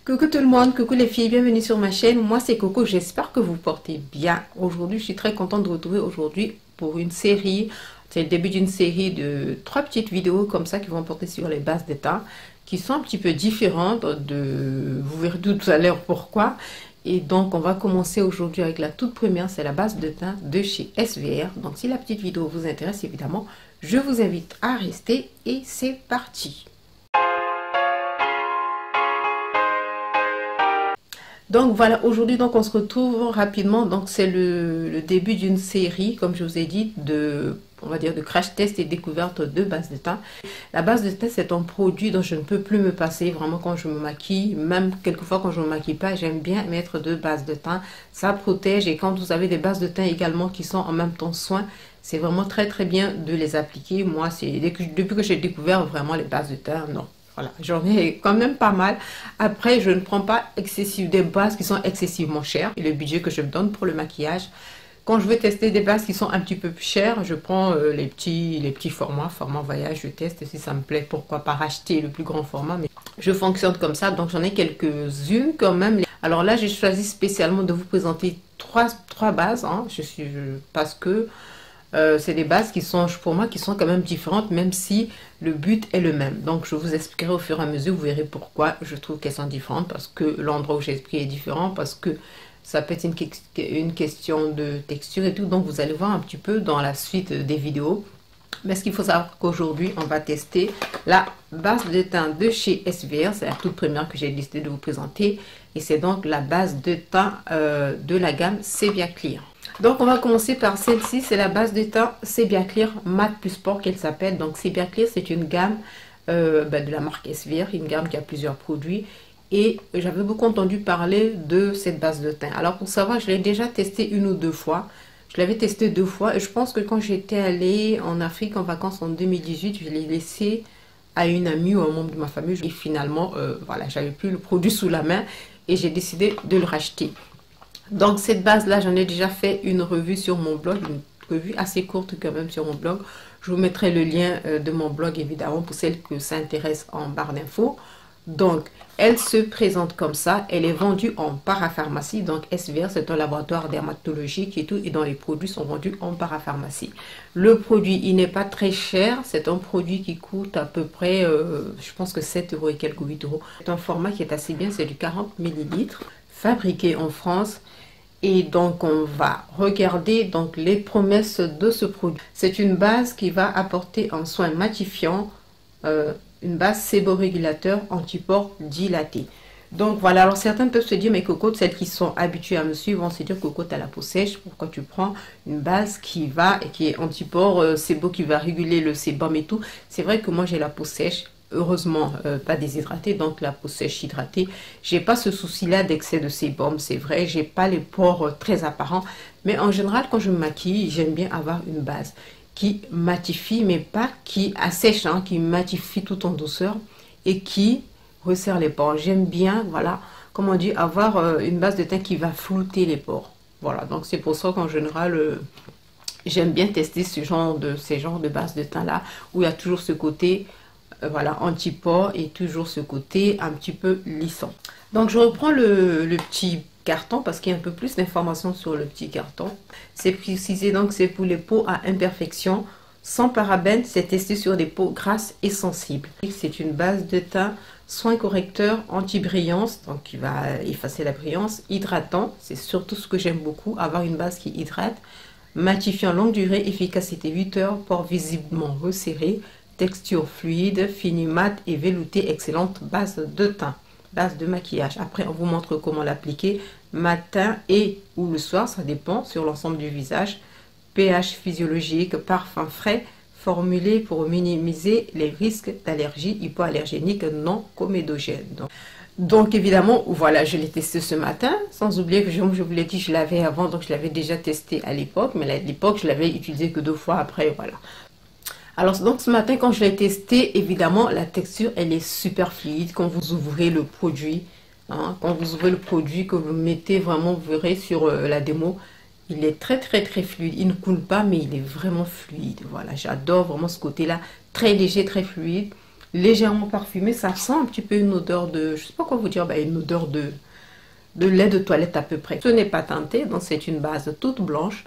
Coucou tout le monde, coucou les filles, bienvenue sur ma chaîne. Moi c'est Coco, j'espère que vous portez bien. Aujourd'hui, je suis très contente de vous retrouver aujourd'hui pour une série. C'est le début d'une série de 3 petites vidéos comme ça qui vont porter sur les bases de teint qui sont un petit peu différentes de... Vous verrez tout à l'heure pourquoi. Et donc on va commencer aujourd'hui avec la toute première, c'est la base de teint de chez SVR. Donc si la petite vidéo vous intéresse évidemment, je vous invite à rester et c'est parti. Donc voilà, aujourd'hui donc on se retrouve rapidement, donc c'est le début d'une série, comme je vous ai dit, on va dire de crash test et découverte de base de teint. La base de teint c'est un produit dont je ne peux plus me passer vraiment quand je me maquille, même quelquefois quand je ne me maquille pas, j'aime bien mettre de base de teint, ça protège et quand vous avez des bases de teint également qui sont en même temps soins, c'est vraiment très bien de les appliquer. Moi c'est depuis que j'ai découvert vraiment les bases de teint, non. Voilà, j'en ai quand même pas mal. Après, je ne prends pas des bases qui sont excessivement chères. Et le budget que je me donne pour le maquillage. Quand je veux tester des bases qui sont un petit peu plus chères, je prends les petits formats voyage. Je teste si ça me plaît. Pourquoi pas racheter le plus grand format. Mais je fonctionne comme ça. Donc, j'en ai quelques-unes quand même. Alors là, j'ai choisi spécialement de vous présenter trois bases. Hein. Parce que... c'est des bases qui sont pour moi qui sont quand même différentes même si le but est le même. Donc je vous expliquerai au fur et à mesure, vous verrez pourquoi je trouve qu'elles sont différentes, parce que l'endroit où j'ai expliqué est différent, parce que ça peut être une question de texture et tout. Donc vous allez voir un petit peu dans la suite des vidéos. Mais ce qu'il faut savoir qu'aujourd'hui on va tester la base de teint de chez SVR. C'est la toute première que j'ai décidé de vous présenter et c'est donc la base de teint de la gamme Sebia Clear. Donc on va commencer par celle-ci, c'est la base de teint Sebia Clear Matte Plus Sport qu'elle s'appelle. Donc Sebia Clear c'est une gamme de la marque SVR, une gamme qui a plusieurs produits. Et j'avais beaucoup entendu parler de cette base de teint. Alors pour savoir, je l'ai déjà testé une ou deux fois. Je l'avais testé 2 fois et je pense que quand j'étais allée en Afrique en vacances en 2018, je l'ai laissé à une amie ou à un membre de ma famille. Et finalement, voilà, j'avais plus le produit sous la main et j'ai décidé de le racheter. Donc cette base là, j'en ai déjà fait une revue sur mon blog, une revue assez courte quand même sur mon blog. Je vous mettrai le lien de mon blog évidemment pour celles que ça intéresse en barre d'infos. Donc elle se présente comme ça, elle est vendue en parapharmacie. Donc SVR c'est un laboratoire dermatologique et tout, et dont les produits sont vendus en parapharmacie. Le produit il n'est pas très cher, c'est un produit qui coûte à peu près je pense que 7 € et quelques 8 €. C'est un format qui est assez bien, c'est du 40 ml, fabriqué en France. Et donc on va regarder donc les promesses de ce produit. C'est une base qui va apporter un soin matifiant, une base séborégulateur anti-pores dilaté. Donc voilà, alors certains peuvent se dire mais Coco, celles qui sont habituées à me suivre vont se dire Coco, tu as la peau sèche, pourquoi tu prends une base qui est anti-pores, sébo, qui va réguler le sébum et tout. C'est vrai que moi j'ai la peau sèche. Heureusement pas déshydratée, donc la peau sèche hydratée. J'ai pas ce souci là d'excès de sébum, c'est vrai, j'ai pas les pores très apparents, mais en général quand je me maquille j'aime bien avoir une base qui matifie, mais pas qui assèche, hein, qui matifie tout en douceur et qui resserre les pores. J'aime bien, voilà, comment on dit, avoir une base de teint qui va flouter les pores. Voilà, donc c'est pour ça qu'en général j'aime bien tester ces genres de base de teint là où il y a toujours ce côté voilà, anti-pores et toujours ce côté un petit peu lissant. Donc je reprends le petit carton parce qu'il y a un peu plus d'informations sur le petit carton. C'est précisé donc c'est pour les peaux à imperfection, sans parabènes, c'est testé sur des peaux grasses et sensibles. C'est une base de teint soin correcteur anti-brillance, donc qui va effacer la brillance, hydratant, c'est surtout ce que j'aime beaucoup, avoir une base qui hydrate, matifiant longue durée, efficacité 8 heures, pores visiblement resserrés, texture fluide, fini mat et velouté, excellente base de teint, base de maquillage. Après on vous montre comment l'appliquer matin et ou le soir, ça dépend, sur l'ensemble du visage. pH physiologique, parfum frais, formulé pour minimiser les risques d'allergie hypoallergénique non comédogène. Donc évidemment, voilà, je l'ai testé ce matin, sans oublier que je vous l'ai dit, je l'avais avant, donc je l'avais déjà testé à l'époque, mais à l'époque je l'avais utilisé que 2 fois après, voilà. Alors donc ce matin quand je l'ai testé, évidemment la texture elle est super fluide. Quand vous ouvrez le produit, hein, quand vous ouvrez le produit, que vous mettez vraiment, vous verrez sur la démo, il est très fluide. Il ne coule pas mais il est vraiment fluide. Voilà, j'adore vraiment ce côté là, très léger, très fluide. légèrement parfumé. Ça sent un petit peu une odeur de, je sais pas quoi vous dire, une odeur de lait de toilette à peu près. Ce n'est pas teinté, donc c'est une base toute blanche.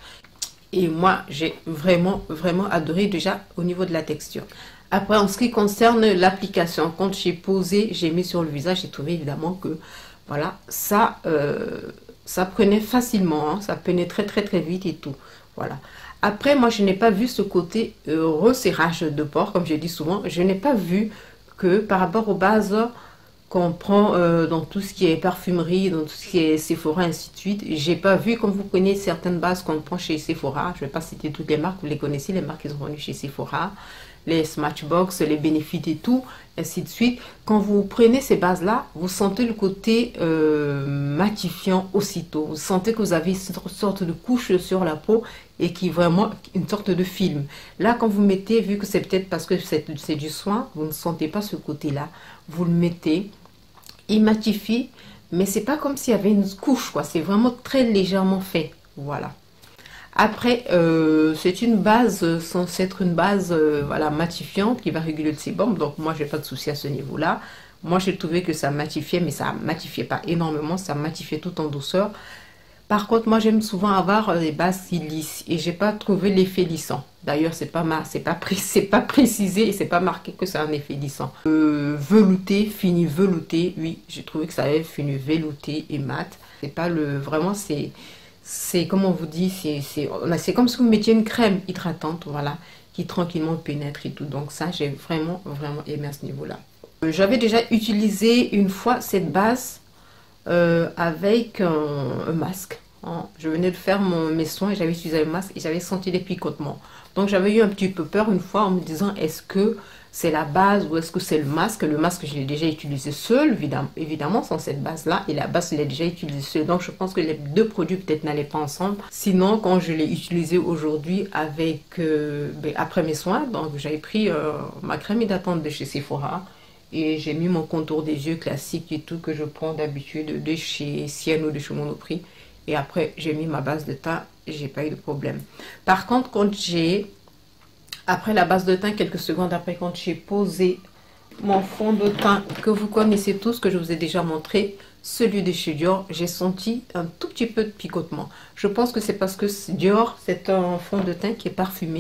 Et moi, j'ai vraiment adoré déjà au niveau de la texture. Après, en ce qui concerne l'application, quand j'ai posé, j'ai mis sur le visage, j'ai trouvé évidemment que, voilà, ça prenait facilement, hein, ça pénétrait très vite et tout. Voilà. Après, moi, je n'ai pas vu ce côté resserrage de pores, comme je dis souvent. Je n'ai pas vu que par rapport aux bases qu'on prend dans tout ce qui est parfumerie, dans tout ce qui est Sephora, ainsi de suite. J'ai pas vu, comme vous prenez certaines bases qu'on prend chez Sephora, je vais pas citer toutes les marques, vous les connaissez, les marques qui sont vendues chez Sephora, les Smashbox, les Benefit et tout, ainsi de suite. Quand vous prenez ces bases-là, vous sentez le côté matifiant aussitôt. Vous sentez que vous avez une sorte de couche sur la peau et qui est vraiment une sorte de film. Là, quand vous mettez, vu que c'est peut-être parce que c'est du soin, vous ne sentez pas ce côté-là. Vous le mettez, il matifie, mais c'est pas comme s'il y avait une couche, quoi. C'est vraiment très légèrement fait. Voilà. Après, c'est une base censée être une base voilà, matifiante qui va réguler le sébum. Donc moi, j'ai pas de souci à ce niveau-là. Moi, j'ai trouvé que ça matifiait, mais ça matifiait pas énormément. Ça matifiait tout en douceur. Par contre, moi, j'aime souvent avoir des bases qui lissent et j'ai pas trouvé l'effet lissant. D'ailleurs, c'est pas précisé et c'est pas marqué que c'est un effet lissant. Velouté, fini velouté, oui, j'ai trouvé que ça avait fini velouté et mat. C'est pas le, vraiment, c'est comme on vous dit, c'est comme si vous mettiez une crème hydratante, voilà, qui tranquillement pénètre et tout. Donc ça, j'ai vraiment aimé à ce niveau-là. J'avais déjà utilisé une fois cette base avec un masque. Hein. Je venais de faire mes soins et j'avais utilisé le masque et j'avais senti des picotements. Donc j'avais eu un petit peu peur une fois en me disant est-ce que c'est la base ou est-ce que c'est le masque? Le masque, je l'ai déjà utilisé seul, évidemment, sans cette base-là. Et la base, je l'ai déjà utilisé seul. Donc je pense que les deux produits peut-être n'allaient pas ensemble. Sinon, quand je l'ai utilisé aujourd'hui avec après mes soins, donc j'avais pris ma crème hydratante de chez Sephora. Et j'ai mis mon contour des yeux classique et tout que je prends d'habitude de chez Sienne ou de chez Monoprix. Et après, j'ai mis ma base de teint et j'ai pas eu de problème. Par contre, après la base de teint, quelques secondes après, quand j'ai posé mon fond de teint que vous connaissez tous, que je vous ai déjà montré, celui de chez Dior, j'ai senti un tout petit peu de picotement. Je pense que c'est parce que Dior, c'est un fond de teint qui est parfumé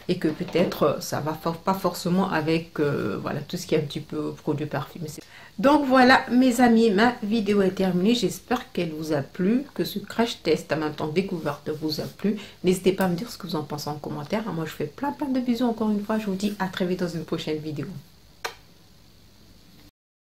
et que peut-être ça va pas forcément avec voilà, tout ce qui est un petit peu produit parfumé. Donc voilà mes amis, ma vidéo est terminée. J'espère qu'elle vous a plu, que ce crash test en même temps découverte vous a plu. N'hésitez pas à me dire ce que vous en pensez en commentaire. Moi je fais plein de bisous encore une fois. Je vous dis à très vite dans une prochaine vidéo.